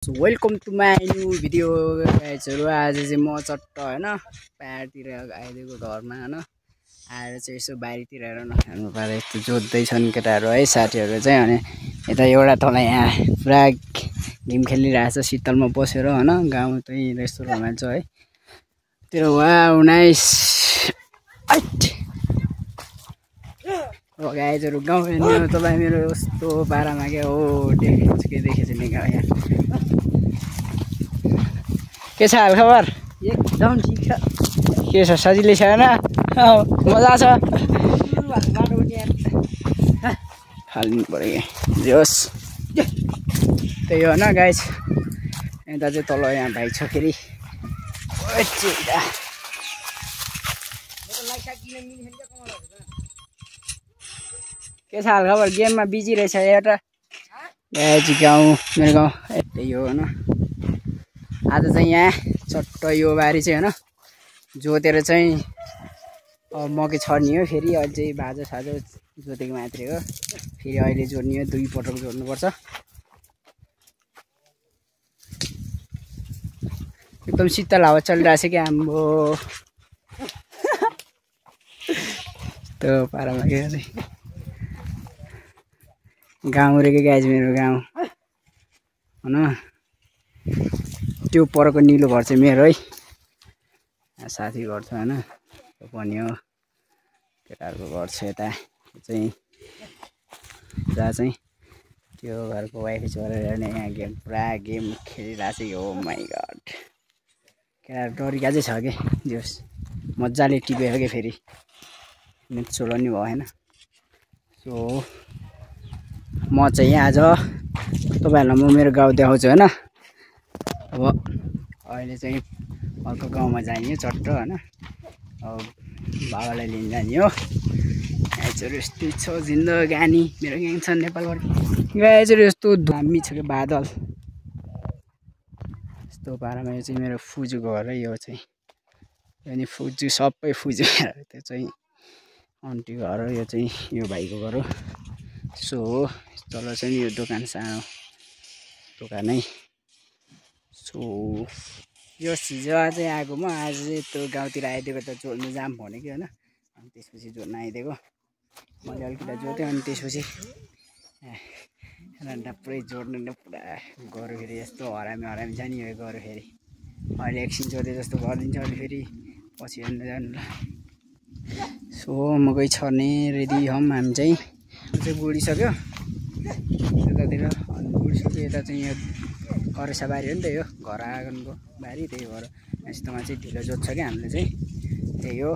Welcome to my new video गाइजहरु। आज चाहिँ म चट्ट हैन पाहाडतिर आइदिएको घरमा हैन आएर चाहिँ यसो बारीतिर हेर्न हेर्नु पारे यस्तो जोत्दैछन् केटाहरु है साथीहरु चाहिँ। अनि यता एउटा तल यहाँ पुरा गेम खेलिरहेछ शीतलमा बसेर हैन। गाउँ चाहिँ यस्तो रमाइलो छ है त्यो। वाउ नाइस गाइजहरु। गाउँ हेर्नु तपाईँ मेरो यस्तो पारामा के हो देखेछु नि गाउँ यहाँ। के छ हाल खबर? एकदम ठिक छ। के छ सजिलै छ हैन? मजा छ। हाल्नु पर्यो जोस त्यही हो न गाइस। यता चाहिँ तल यहाँ भाइ छ फेरि। के छ हाल खबर? गेममा बिजी रहेछ एउटा गाउँ मेरो गाउँ त्यही हो हैन। आज चाहिँ यहाँ चट्ट यो बारी चाहिँ हैन जोतेर चाहिँ मकै छर्नी हो। फेरि अझै बाजो साजो जोतेको मात्रै हो। फेरि अहिले जोड्ने हो, 2 पटक जोड्नुपर्छ। एकदम शीतल हावा चलिरहेछ कि हाम्रो त्यो पारामा के अरे गाउँ रहेको गाइज मेरो गाउँ हैन। त्यो परको निलो घर चाहिँ मेरो है साथी घर छ हैन। त्यो पनि हो केटाहरुको घर छ यता चाहिँ जहाँ चाहिँ त्यो घरको वाइफ छोडेर हेर्ने यहाँ गेम पुरा गेम खेलिरहेछ। हो माइ गड केटाहरु डरिका चाहिँ छ कि जोस् मजाले टिपेर के फेरि नेट चलाउनु भयो हैन। सो म चाहिँ आज तपाईहरुलाई म मेरो गाउँ देखाउँछु हैन। अब अहिले चाहिँ अर्को गाउँमा जाने चट्ट हैन। अब बाबालाई लिन जाने हो। गाइजहरु यस्तो छ जिन्दगानी मेरो ग्याङ छ नेपालबाट। गाइजहरु यस्तो दामी छ कि बादल यस्तो पारामा। यो चाहिँ मेरो फुजू घर है। यो चाहिँ अनि फुजू सबै फुजू त्यो चाहिँ आन्टी घर हो। यो चाहिँ यो भाइको घर हो। सो तल चाहिँ यो दोकान सानो दोकान है। सो यो जग्गा चाहिँ आएको म आज चाहिँ त्यो गाउँतिर आइदिएको त जोड्नु जाम भनेको हैन। अनि त्यसपछि जोड्न आइदिएको मैले अलिकति जोतेँ। अनि त्यसपछि पुरै जोड्नु न पुरा गऱ्यो फेरि यस्तो हरामी छ नि यो गऱ्यो फेरि। अहिले एकछिन जोते जस्तो गरिदिन्छ अहिले फेरि पछि हेर्नु जानु ल। सो मकै छर्ने रेडी हौँ हामी चाहिँ। बुढिसक्यो यतातिर अनि बुढिसक्यो। यता चाहिँ यो करेसा बारी हो नि त यो घर आँगनको बारी त्यही भएर यस्तोमा चाहिँ ढिलो जोत्छ क्या हामीले चाहिँ त्यही हो।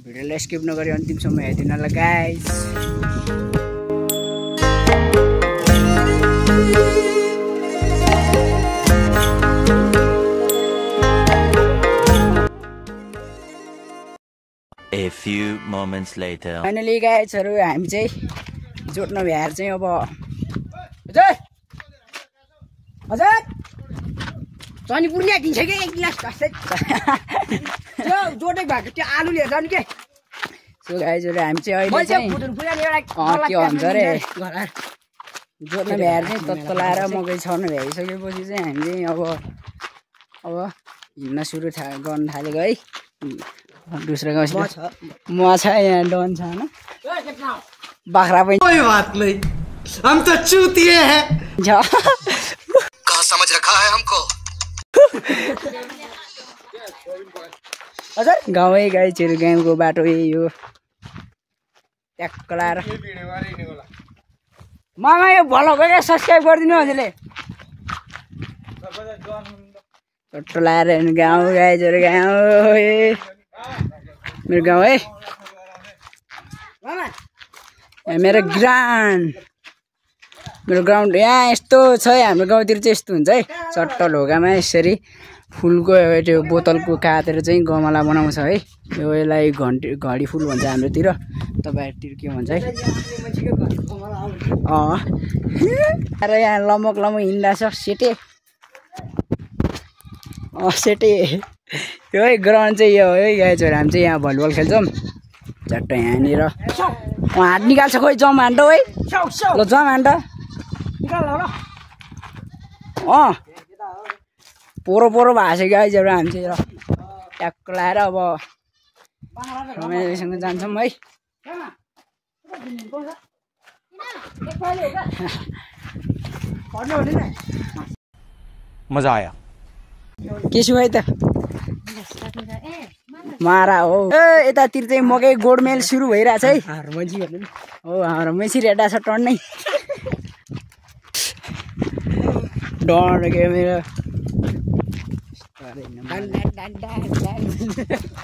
भिडियोलाई स्किप नगरी अन्तिमसम्म हेरिदिनु होला guys. A few moments later. Finally गाइजहरु हामी चाहिँ जोड्न भ्याएर चाहिँ अब हजुर हजुर चनी पुर्निया दिन्छ कि एक गिलास कस्तै त्यो जोडेको भएको त्यो आलु लिएर जानु के। सो गाइजहरु हामी चाहिँ अहिले चाहिँ के भन्छ रे जोड्न भ्याएर चाहिँ तत्त लाएर मकै छर्न भ्याइसकेपछि चाहिँ हामी चाहिँ अब हिँड्न सुरु गर्न थालेको है। दूसरा गाउँ म छ यहाँ डन छ हैन बाख्रा पनि। कोई बात नहीं हम तो चूतिए हैं। कहाँ समझ रखा है हमको। हजुर गाउँै गाइजहरु गाउँको बाटो यही हो ट्याक्क लाएर। मामा यो भलो गयो सब्स्क्राइब गरिदिनु हजुरले। चट्ट लाएर हेर्नु गाउँ गाइजहरु गाउँ मेरो गाउँ है मेरो ग्राउन्ड यहाँ यस्तो छ है। हाम्रो गाउँतिर चाहिँ यस्तो हुन्छ है चट्ट ढोकामा यसरी फुलको त्यो बोतलको काटेर चाहिँ गमला बनाउँछ है। यो यसलाई घडी फुल भन्छ हाम्रोतिर, तपाईँहरूतिर के भन्छ है। र यहाँ लमक हिँड्दा छ सेटे सेटे यो है ग्राउन्ड चाहिँ यो है गाइजहरु। हामी चाहिँ यहाँ भलिबल खेल्छौँ चट्ट यहाँनिर हात निकाल्छ खोइ जम हान्ड है ल जम हान्ड पोरो पोरो भएको छ गाइजहरू हामी चाहिँ र ट्याक्क लाएर अब रमाइलोसँग जान्छौँ है मजा आया के छु है त मारा हो ए यतातिर चाहिँ मकै गोडमेल सुरु भइरहेछ है हो हाम्रो मैसी रेडा छ टन्नै डर के मेरो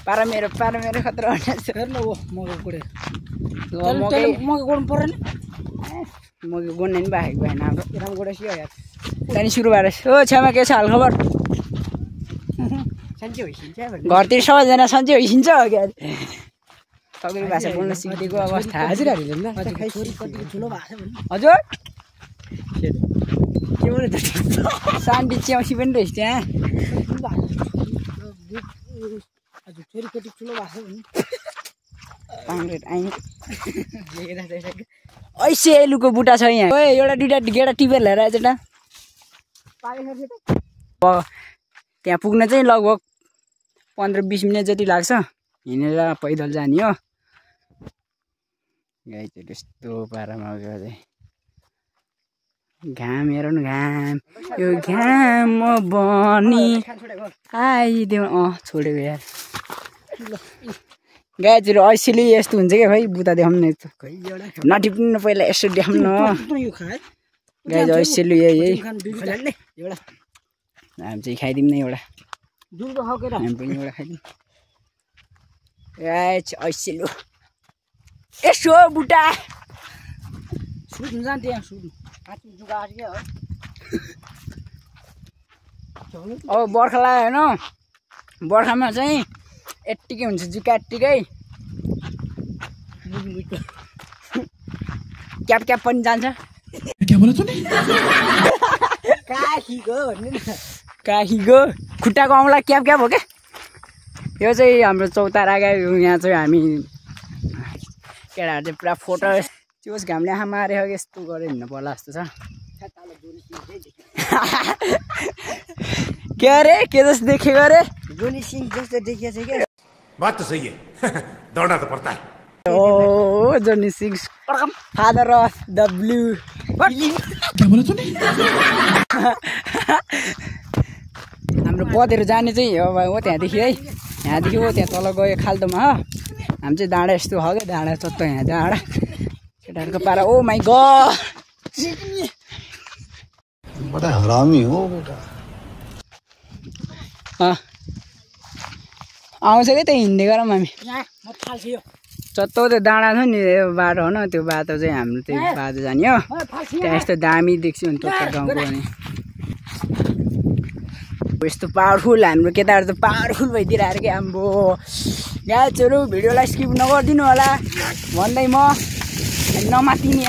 पारा मेरो खतरा मकै गोड्नु पर्दैन मकै गोड्ने नि बाहेक भएन हाम्रो त्यहाँदेखि सुरु भएर ओ छेउमा के छ हालखबर घरतिर सबैजना सन्चै होइसिन्छ हो क्या सबै भाषा बोल्न सिक्दिएको अवस्था हजुर शान्ति च्याउसी पनि रहेछ त्यहाँ ऐसे एलुको बुटा छ यहाँ एउटा दुइटा गेडा टिपेर ल्याएर आएछ त्यहाँ पुग्न चाहिँ लगभग 15-20 मिनट जति लाग्छ हिँडेर पैदल जाने हो गाई चाहिँ त्यस्तो पारामा गयो चाहिँ घाम हेर न घाम यो घाम बनी आइदेऊ छोडेको यार गाई चाहिँ ऐसेले यस्तो हुन्छ क्या खै बुता देखाउनु नटिप्नु पहिला यसो देखाउनु गाई चाहिँ ऐसेले यही हामी चाहिँ खाइदिउँ न एउटा हामी पनि एउटा खाइदिउँ ऐसेलु यसो बुटा सुत्नु जान्छ त्यहाँ सुत्नु अब बर्खा लाग्यो होइन बर्खामा चाहिँ यत्तिकै हुन्छ जुका यत्तिकै क्याप क्याप पनि जान्छ काखीको खुट्टाको औँला क्याप क्याप हो क्या यो चाहिँ हाम्रो चौतारा गयो यहाँ चाहिँ हामी केटाहरू चाहिँ पुरा फोटो त्यो घामले आँखा मारेको यस्तो गरेर हिँड्नु पर्ला जस्तो छ के अरे के जस्तो देखेको अरे जोनी सिंह जस्तो देखिएको छ क्या बात तो सही है दौड़ना तो पड़ता है ओ Johnny Singh father of the blue हाम्रो बधेर जाने चाहिँ हो त्यहाँदेखि है यहाँदेखि हो त्यहाँ तल गयो खाल्दोमा हो हामी चाहिँ डाँडा यस्तो हो क्या डाँडा चत्त यहाँ डाँडा केटाहरूको पारा ओ माई गॉड बड़ा हरामी हो बेटा आउँछ क्या त्यहाँ हिँड्दै गरौँ हामी चत्तो त्यो डाँडा छ नि बाटो हो न त्यो बाटो चाहिँ हाम्रो त्यो बाटो जाने हो त्यहाँ यस्तो दामी देख्छु नि त्यो गाउँको भने यस्तो पावरफुल हाम्रो केटाहरू त पावरफुल भइदिएर अरे क्या हाम्रो गाइजहरू भिडियोलाई स्किप नगरिदिनु होला भन्दै म नमातिनी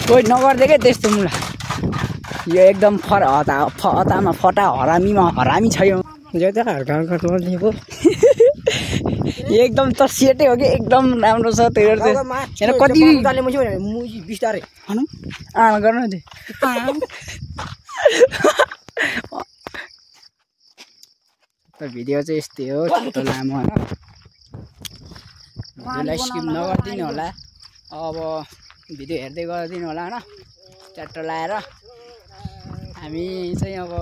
कोही नगर्दै क्या त्यस्तो मुला यो एकदम हतामा फटा हरामी छ यो एकदम त सेटै हो कि एकदम राम्रो छ त्यो कति बिस्तारै गर्नु त्यो भिडियो चाहिँ यस्तै हो त्यो लामो होइन भिडियोलाई स्किप नगरिदिनु होला अब भिडियो हेर्दै गरिदिनु होला होइन च्याट्ट लाएर हामी चाहिँ अब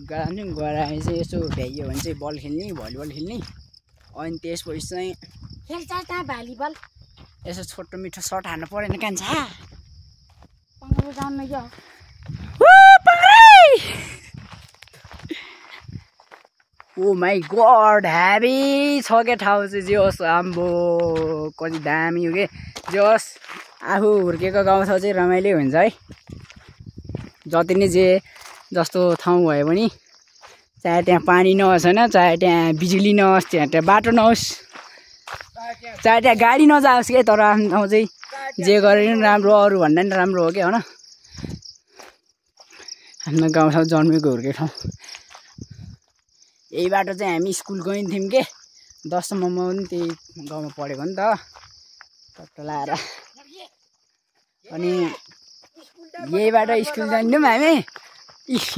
जान्छौँ गएर हामी चाहिँ यसो भ्याइयो भने चाहिँ बल खेल्ने भलिबल खेल्ने अनि त्यसपछि चाहिँ भलिबल यसो छोटो मिठो सर्ट हान्नु परेन कान्छा ओ माई गड ह्याभी छ क्या ठाउँ चाहिँ जे होस् आम्बो कति दामी हो कि जे होस् आफू हुर्केको गाउँ ठाउँ चाहिँ रमाइलो हुन्छ है जति नै जे जस्तो ठाउँ भयो भने चाहे त्यहाँ पानी नहोस् होइन चाहे त्यहाँ बिजुली नहोस् त्यहाँ बाटो नहोस् चाहे त्यहाँ गाडी नजाओस् के तर आफ्नो ठाउँ चाहिँ जे गरे पनि राम्रो अरू भन्दा पनि राम्रो हो क्या होइन हाम्रो गाउँठाउँ जन्मेको हुर्केको ठाउँ यही बाटो चाहिँ हामी स्कुल गइन्थ्यौँ के 10सम्ममा पनि त्यही गाउँमा पढेको नि त टट्ट लाएर अनि यही बाटो स्कुल जान्थ्यौँ हामी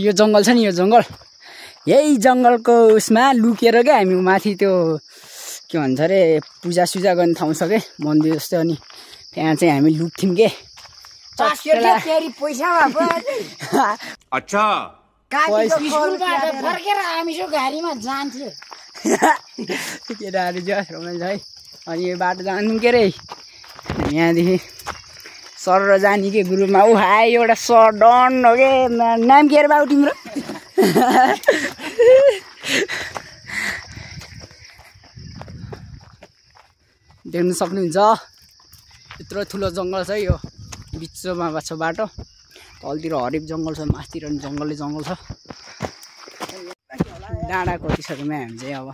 यो जङ्गल छ नि यो जङ्गल यही जङ्गलको उसमा लुकेर क्या हामी माथि त्यो के भन्छ अरे पूजासुजा गर्ने ठाउँ छ के मन्दिर जस्तो अनि त्यहाँ चाहिँ हामी लुक्थ्यौँ के अच्छा फर्केर हामी सो गाडीमा जान्थ्यो केटाहरू जस रमाइलो है अनि यो बाटो जान्थ्यौँ के अरे यहाँदेखि सर र जाने के ग्रुपमा ऊ हाई एउटा सर डन हो के नाम के अरे बाबु तिम्रो देख्नु सक्नुहुन्छ यत्रो ठुलो जङ्गल छ यो बिचमा छ बाटो तलतिर हरिक जङ्गल छ माथितिर नि जङ्गलै जङ्गल छ डाँडा कतिसक्योमा हामी चाहिँ अब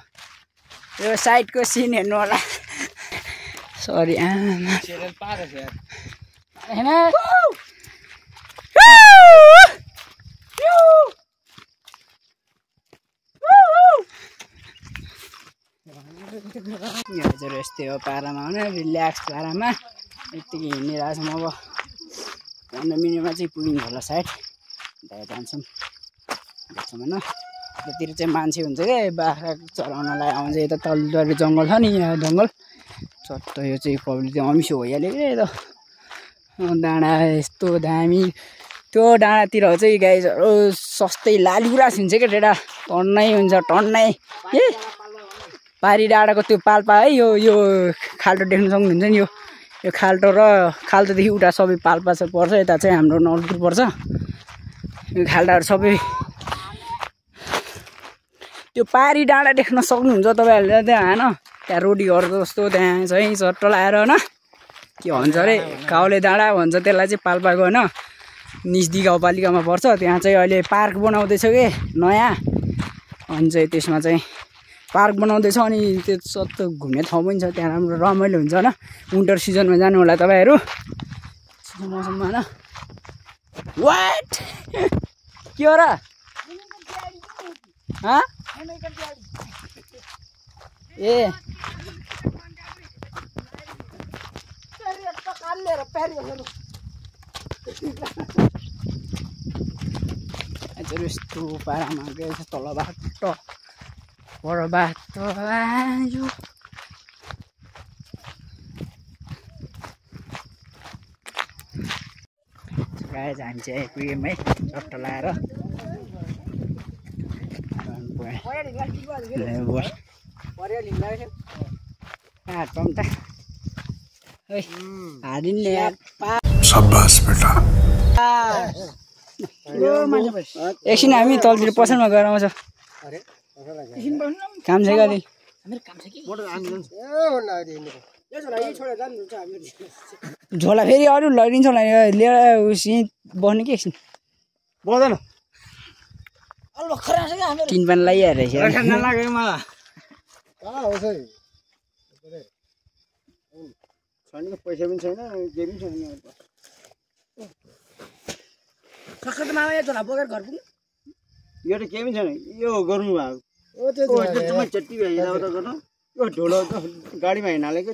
यो साइडको सिन हेर्नु होला सरी आमा यो चाहिँ यस्तै हो पारामा होइन रिल्याक्स पारामा यत्तिकै हिँडिरहेको छौँ अब 15 मिनटमा चाहिँ पुगिन्छ होला सायद त्यहाँ जान्छौँ देख्छौँ होइन यतातिर चाहिँ मान्छे हुन्छ क्या बाख्रा चराउनलाई आउँछ यता तलतिर जङ्गल छ नि यहाँ जङ्गल चट्ट यो चाहिँ पब्लिक चाहिँ अमिसो भइहाल्यो क्या त डाँडा यस्तो दामी त्यो डाँडातिर चाहिँ गाईहरू सस्तै लालिगुराँस हुन्छ क्या डेडा टन्नै हुन्छ टन्नै ए पारी डाँडाको त्यो पाल्पा है यो खाल्टो देख्न सक्नुहुन्छ नि यो खाल्टो र खाल्टोदेखि उता सबै पाल्पा चाहिँ पर्छ यता चाहिँ हाम्रो नलपुर पर्छ यो खाल्टाहरू सबै त्यो पारी डाँडा देख्न सक्नुहुन्छ तपाईँहरूले त्यहाँ होइन त्यहाँ रोडी घर जस्तो त्यहाँ चाहिँ चट्ट लाएर होइन के भन्छ अरे काउले डाँडा भन्छ त्यसलाई चाहिँ पाल्पाको होइन निजदी गाउँपालिकामा पर्छ त्यहाँ चाहिँ अहिले पार्क बनाउँदैछ कि नयाँ अनि चाहिँ त्यसमा चाहिँ पार्क बनाउँदैछ अनि त्यो सत्तो घुम्ने ठाउँ पनि छ त्यहाँ राम्रो रमाइलो हुन्छ होइन विन्टर सिजनमा जानु होला तपाईँहरू मौसममा होइन वाट के हो र ए यस्तो पारामा गएछ तल बाटो पर बाटो आयो गाइस हामी चाहिँ आइपुग्यौँ है चट्ट लाएर एकछिन हामी तलतिर पसलमा गएर आउँछ काम छ गाडी झोला फेरि अरू लैदिन्छ होला लिएर उसी बस्नु कि एकछिन बोल्दैन तिन पान लगाइहाल्छ पैसा पनि छैन के पनि छैन यो त केही पनि छैन यो गर्नु भएको चट्टी यो ढोलो गाडीमा हिँडालेको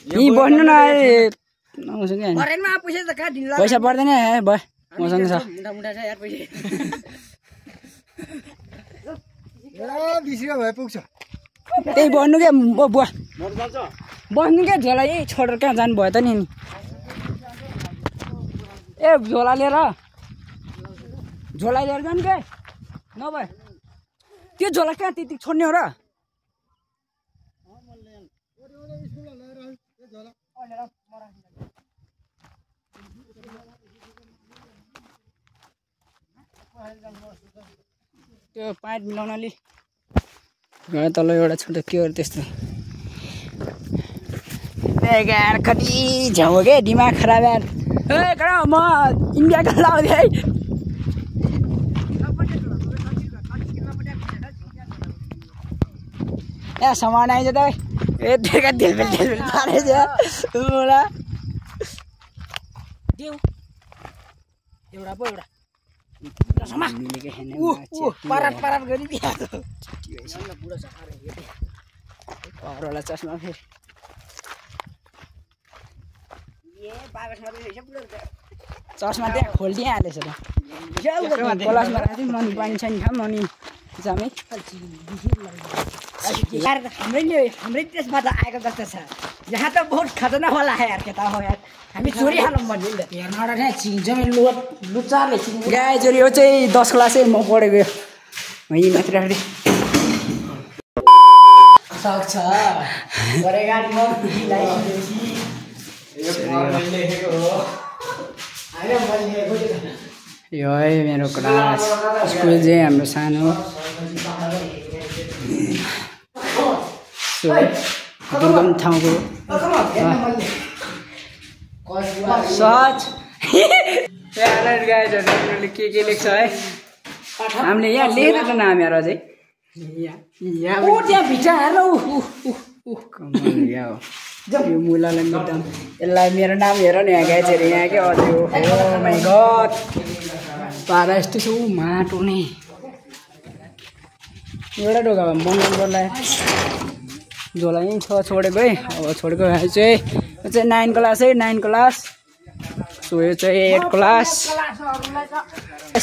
यहीँ बस्नु न पैसा पर्दैन भयो मसँग छ पुग्छ त्यही बस्नु क्या बुवा बस्नु क्या झोला यही छोडेर कहाँ जानुभयो त नि ए झोला लिएर जानु क्या नभए त्यो झोला कहाँ त्यति छोड्ने हो र त्यो पाइट मिलाउनाले तल एउटा छोटो के हो त्यस्तो यार कति झ्याउ के दिमाग खराब यार ए कहाँ म इन्डियाको लाउँदै है यहाँ सामान आइज त ए देखा दिलबिल पारेछ होला देऊ एउटा पो एउटा समा मिलेको छैन पारात गरी बिहाको पुरा सफा रे अरूला चस्मा फेरि चस्मा त्यहाँ खोलिदिए हालेछ त कलासमा राख्दै मनी पानी छैन खा मनी जामै हाम्रै देशमा त आएको जस्तो छ यहाँ त बहुत खतरनाक होला यार केटा हो यार हामी चोरी हालौँ भन्यो नि त हेर्न जम्मै लुचारले गाई चोरी हो चाहिँ 10 क्लासै म पढेको यहीँ मात्र सक्छ गरेगाडीमा यो है मेरो क्लास स्कुल चाहिँ हाम्रो सानो दुर्गम ठाउँको सहज गाइजहरूले के लेख्छ है हामीले यहाँ लेखेको त नाम हेर अझै त्यहाँ भित्र हेर्न यो मुलालाई एकदम यसलाई मेरो नाम हेर न यहाँ गाइजहरू यहाँ के अझै हो माइ गड पारा यस्तो छ माटो नै एउटा ढोका बङ्गाल गर्लाई झोला यहीँ छ छोडेको है अब छोडेको चाहिँ यो चाहिँ 9 क्लास है 9 क्लास सो यो चाहिँ 8 क्लास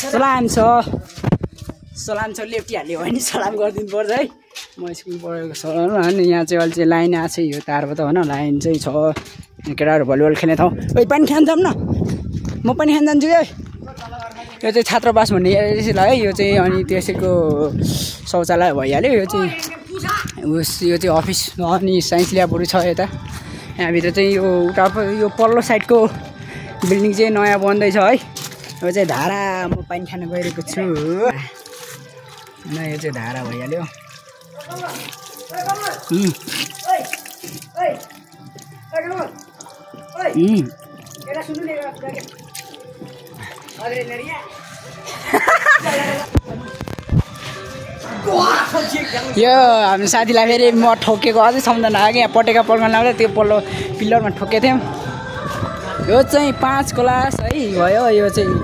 सलाम छ लेप्टी हाल्यो भने सलाम गरिदिनु पर्छ है म स्कुल पढेको सलाम अनि यहाँ चाहिँ अहिले चाहिँ लाइन आएको छ यो तारबाट होइन लाइन चाहिँ छ केटाहरू भलिबल खेल्ने ठाउँ ओइ पानी खान जाऊँ न म पनि खान जान्छु है यो चाहिँ छात्रावास भन्ने यसैलाई है यो चाहिँ अनि त्यसैको शौचालय भइहाल्यो यो चाहिँ यो चाहिँ अफिस अनि साइन्स ल्याबहरू छ यता यहाँभित्र चाहिँ यो उता यो पल्लो साइडको बिल्डिङ चाहिँ नयाँ बन्दैछ है यो चाहिँ धारा म पानी खान गइरहेको छु होइन यो चाहिँ धारा भइहाल्यो यो हाम्रो साथीलाई फेरि म ठोकेको अझै सम्झना आयो कि यहाँ पटेका पड्काउन लाग्दा त्यो पल्लो पिल्लरमा ठोकेको थियौँ यो चाहिँ 5 क्लास है भयो यो चाहिँ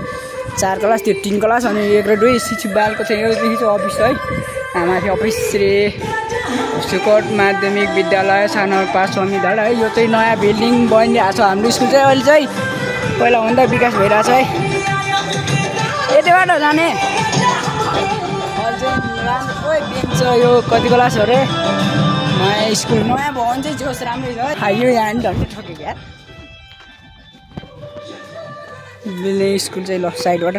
4 क्लास त्यो 3 क्लास अनि 1 र 2 शिशु बालको चाहिँ योदेखि चाहिँ अफिस है माथि अफिस श्री सुकोट माध्यमिक विद्यालय सानो प्राथमिक विद्यालय है यो चाहिँ नयाँ बिल्डिङ बनिरहेको छ हाम्रो स्कुल चाहिँ अहिले चाहिँ पहिला भन्दा विकास भइरहेछ है यतिबाट जाने अहिले चाहिँ राम्रो बेन्च यो कति क्लास हो रे नयाँ स्कुल नयाँ भवन चाहिँ जोस् राम्रै छ यो यहाँ नि झन्डै ठोकेको यार बिल्डिङ स्कुल चाहिँ ल साइडबाट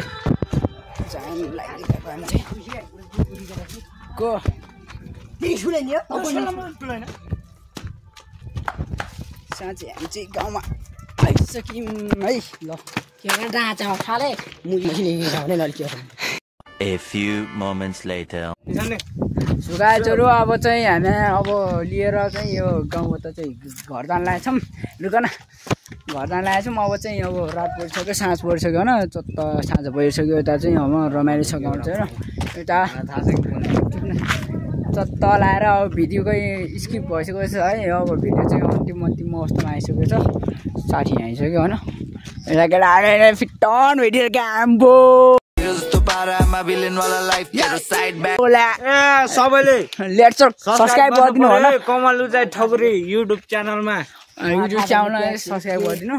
जानु लागिरहेको हामी चाहिँ को साँच्चै हामी चाहिँ गाउँमा आइसक्यौँ है ल के भन्छ ढाँचा खाले A few moments later. सुगाइचोरु अब चाहिँ हामी अब लिएर चाहिँ यो गाउँबाट चाहिँ घर जान लागेछौँ रुकन घर जान लागेछौँ अब चाहिँ अब रात परिसक्यो साँझ परिसक्यो होइन चत्त साँझ परिसक्यो यता चाहिँ अब रमाइलो छ गाउँ चाहिँ होइन यता चत्त लाएर अब भिडियोकै स्किप भइसकेको छ है अब भिडियो चाहिँ अन्तिम अवस्थामा आइसकेको छ 60 आइसक्यो होइन यता केटा फिट्टन भिडियो क्याम्बो सबैले सब्सक्राइब गरिदिनु होला कमल उचाइ ठकुरी युट्युब च्यानलमा सब्सक्राइब गरिदिनु